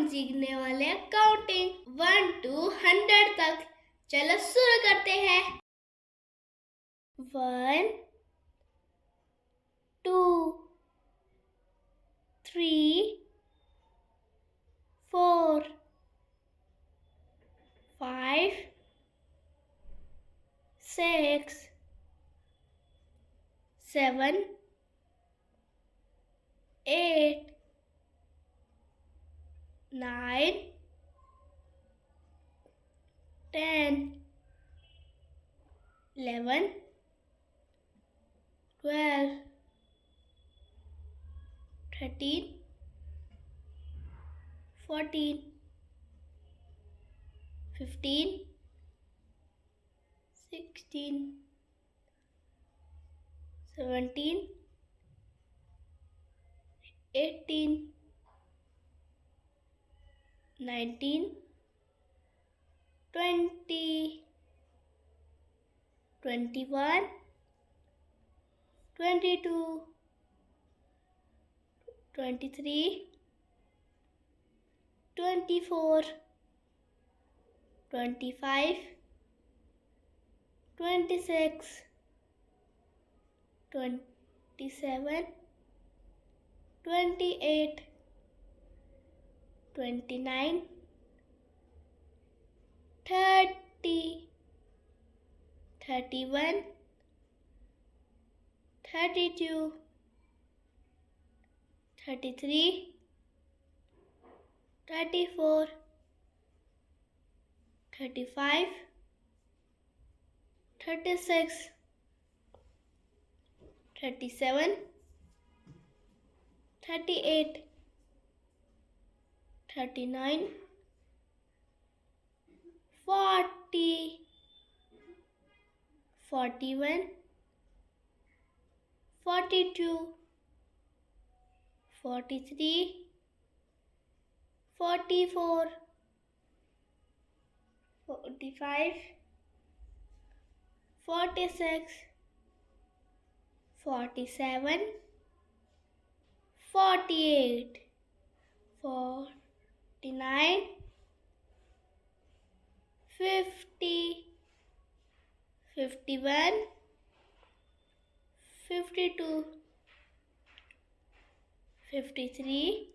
हम सीखने वाले हैं काउंटिंग 1 to 100 तक। चलो शुरू करते हैं। 1 2 3 4 5 6 7 8 9 10 11 12 13 14 15 16 17 18 19 20 21 22 23 24 25 26 27 28 29 30 31 32 33 34 35 36 37 38 39 40 41 42 43 44 45 46 47 48 49 50 51 52 53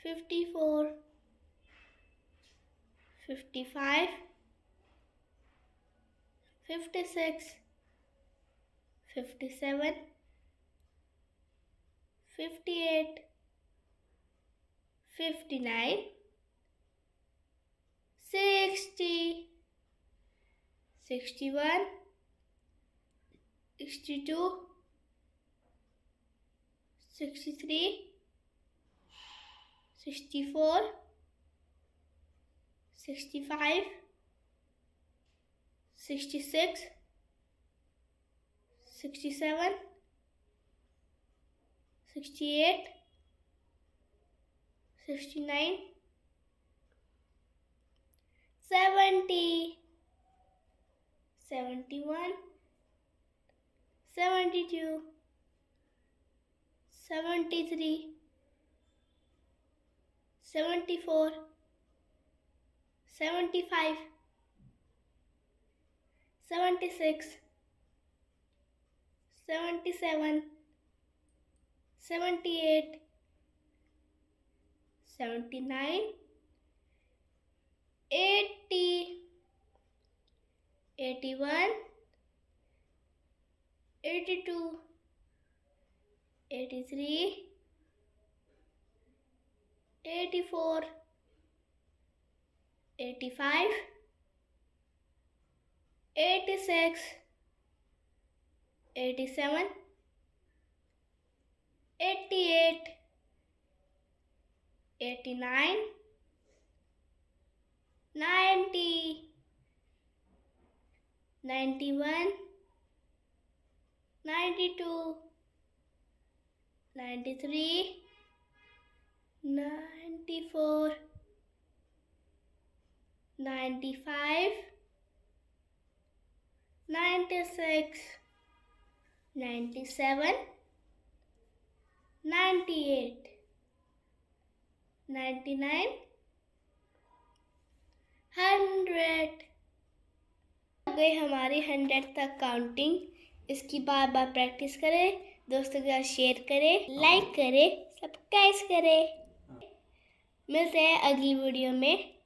54 55 56 57 58 59 60 61 62 63 64 65 66 67 68 69 70 71 72 73 74 75 76 77 78 79 80 81 82 83 84 85 86 87 88 89 90 91 92 93 94 95 96 97 98 99, 100। हो गई हमारी 100 तक काउंटिंग। इसकी बार बार प्रैक्टिस करें, दोस्तों के साथ शेयर करें, लाइक करें, सब्सक्राइब करें। मिलते हैं अगली वीडियो में।